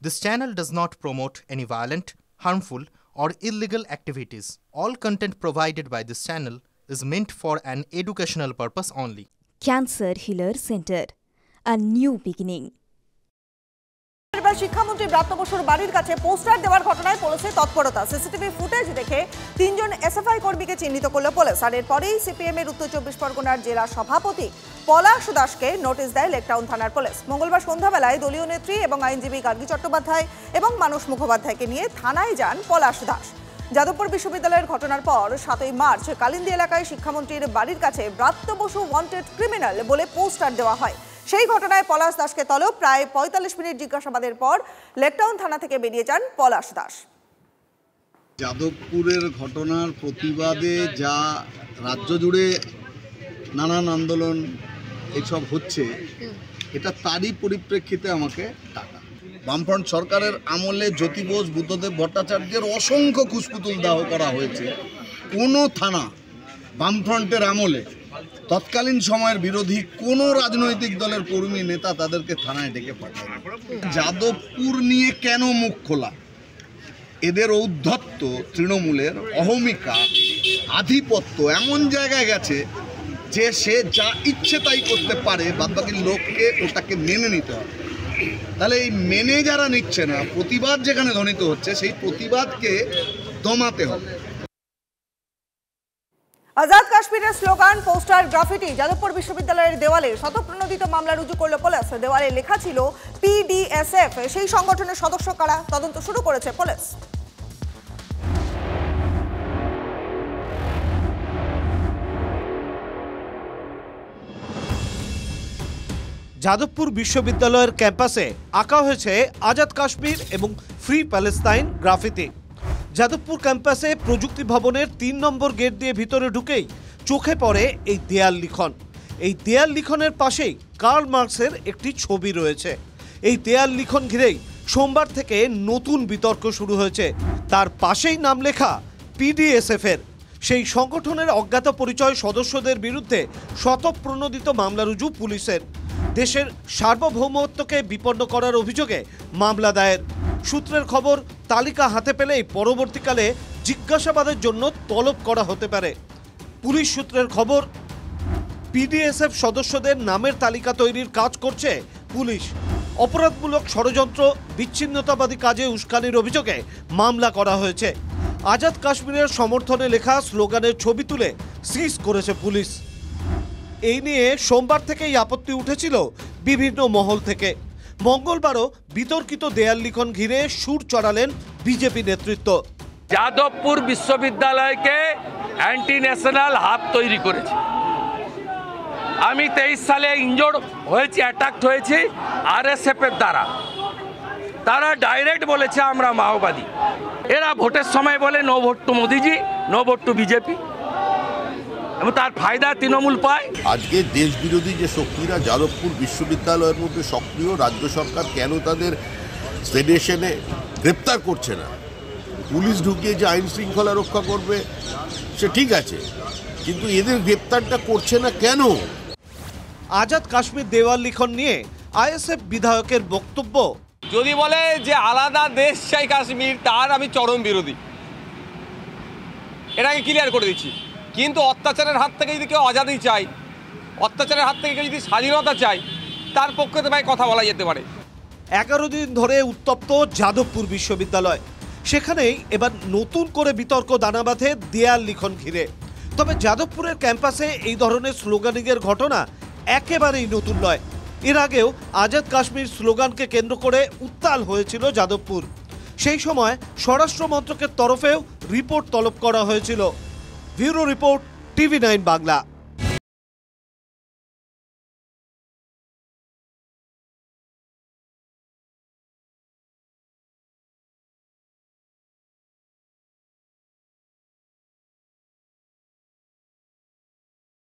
This channel does not promote any violent, harmful, or illegal activities. All content provided by this channel is meant for an educational purpose only. Cancer Healer Center, a new beginning. শিক্ষামন্ত্রী ব্রাত্য বসুর বাড়ির কাছে poster দেওয়ার ঘটনায় পুলিশের তৎপরতা। CCTV footage দেখে 3 জন SFI কর্মীকে চিহ্নিত করল পুলিশ। আর এরপরেই সিপিএম এর উত্তর 24 পরগনার জেলা সভাপতি পলাশ দাসকে নোটিশ দেয় লেকটাউন থানার পুলিশ। মঙ্গলবার সন্ধ্যাবেলায় দলীয় নেত্রী এবং আইনজীবী গার্গী চট্টোপাধ্যায় এবং মানস মুখোপাধ্যায়কে নিয়ে থানায় যান পলাশ দাস। যাদবপুর বিশ্ববিদ্যালয়ের ঘটনার পর 7ই মার্চ কালিন্দী এলাকায় শিক্ষামন্ত্রীর বাড়ির কাছে ব্রাত্য বসু ওয়ান্টেড ক্রিমিনাল বলে পোস্টার দেওয়া হয়। সেই ঘটনায় পলাশ দাসকে তলব। প্রায় 45 মিনিট জিজ্ঞাসাবাদের পর লেকটাউন থানা থেকে বেরিয়ে যান পলাশ দাস। যাদবপুরের ঘটনার প্রতিবাদে যা রাজ্য জুড়ে নানান আন্দোলন এসব হচ্ছে, এটা তারই পরিপ্রেক্ষিতে আমাকে টাকা বামফ্রন্ট সরকারের আমলে জ্যোতি বোস, বুদ্ধদেব ভট্টাচার্যের অসংখ্য কুশপুতুল দাহ করা হয়েছে। কোনো থানা বামফ্রন্টের আমলে তৎকালীন সময়ের বিরোধী কোনো রাজনৈতিক দলের কর্মী নেতা তাদেরকে থানায় ডেকে পাঠায়। যাদবপুর নিয়ে কেন মুখ খোলা? এদের ঔদ্ধত্য, তৃণমূলের অহমিকা, আধিপত্য এমন জায়গায় গেছে যে সে যা ইচ্ছে তাই করতে পারে, বাদবাকি লোককে ওটাকে মেনে নিতে হবে। তাহলে এই মেনে যারা নিচ্ছে না, প্রতিবাদ যেখানে ধ্বনিত হচ্ছে, সেই প্রতিবাদকে দমাতে হবে। আজাদ কাশ্মীরের স্লোগান, পোস্টার, গ্রাফিটি যাদবপুর বিশ্ববিদ্যালয়ের দেওয়ালে স্বতঃপ্রণোদিত মামলা রুজু করল পুলিশ। দেওয়ালে লেখা ছিল পিডিএসএফ। সেই সংগঠনের সদস্য কারা, তদন্ত শুরু করেছে পুলিশ। যাদবপুর বিশ্ববিদ্যালয়ের ক্যাম্পাসে আঁকা হয়েছে আজাদ কাশ্মীর এবং ফ্রি প্যালেস্তাইন গ্রাফিতি। যাদবপুর ক্যাম্পাসে প্রযুক্তি ভবনের 3 নম্বর গেট দিয়ে ভিতরে ঢুকেই চোখে পড়ে এই দেয়াল লিখন। এই দেয়াল লিখনের পাশেই কার্ল মার্কসের একটি ছবি রয়েছে। এই দেয়াল লিখন ঘিরেই সোমবার থেকে নতুন বিতর্ক শুরু হয়েছে। তার পাশেই নাম লেখা পিডিএসএফের। সেই সংগঠনের অজ্ঞাত পরিচয় সদস্যদের বিরুদ্ধে স্বতঃপ্রণোদিত মামলা রুজু পুলিশের। দেশের সার্বভৌমত্বকে বিপন্ন করার অভিযোগে মামলা দায়ের। সূত্রের খবর, তালিকা হাতে পেলেই পরবর্তীকালে জিজ্ঞাসাবাদের জন্য তলব করা হতে পারে। পুলিশ সূত্রের খবর, পিডিএসএফ সদস্যদের নামের তালিকা তৈরির কাজ করছে পুলিশ। অপরাধমূলক ষড়যন্ত্র, বিচ্ছিন্নতাবাদী কাজে উস্কানির অভিযোগে মামলা করা হয়েছে। আজাদ কাশ্মীরের সমর্থনে লেখা স্লোগানের ছবি তুলে সিজ করেছে পুলিশ। এই নিয়ে সোমবার থেকেই আপত্তি উঠেছিল বিভিন্ন মহল থেকে। মঙ্গলবারও বিতর্কিত দেয়াল লিখন ঘিরে সুর চড়ালেন বিজেপি নেতৃত্ব। যাদবপুর বিশ্ববিদ্যালয়কে অ্যান্টি ন্যাশনাল হাব তৈরি করেছে। আমি 23 সালে ইনজোর্ড হয়েছি, অ্যাটাকড হয়েছি আরএসএফ এর দ্বারা। তারা ডাইরেক্ট বলেছে আমরা মাওবাদী। এরা ভোটের সময় বলে নো ভোট টু মোদিজি, নো ভোট টু বিজেপি, এবং তার ফায়দা তৃণমূল পায়। আজকে দেশ বিরোধী যে শক্তিরা যাদবপুর বিশ্ববিদ্যালয়ের মধ্যে সক্রিয়, রাজ্য সরকার কেন তাদের ফেডারেশনে গ্রেপ্তার করছে না? পুলিশ ঢুকিয়ে যে আইন শৃঙ্খলা রক্ষা করবে সে ঠিক আছে, কিন্তু এদের গ্রেপ্তারটা করছে না কেন? আজাদ কাশ্মীর দেওয়াল লিখন নিয়ে আইএসএফ বিধায়কের বক্তব্য, যদি বলে যে আলাদা দেশ চাই কাশ্মীর, তার আমি চরম বিরোধী। এটাকে ক্লিয়ার করে দিচ্ছি। কিন্তু অত্যাচারের হাত থেকে যদি কেউ আজাদি চাই, অত্যাচারের হাত থেকে কেউ যদি স্বাধীনতা চাই, তার পক্ষে তো ভাই কথা বলা যেতে পারে। 11 দিন ধরে উত্তপ্ত যাদবপুর বিশ্ববিদ্যালয়। সেখানেই এবার নতুন করে বিতর্ক দানা বাঁধে দেয়াল লিখন ঘিরে। তবে যাদবপুরের ক্যাম্পাসে এই ধরনের স্লোগানিংয়ের ঘটনা একেবারেই নতুন নয়। এর আগেও আজাদ কাশ্মীর স্লোগানকে কেন্দ্র করে উত্তাল হয়েছিল যাদবপুর। সেই সময় স্বরাষ্ট্র মন্ত্রকের তরফেও রিপোর্ট তলব করা হয়েছিল। Bureau report, TV9 Bangla.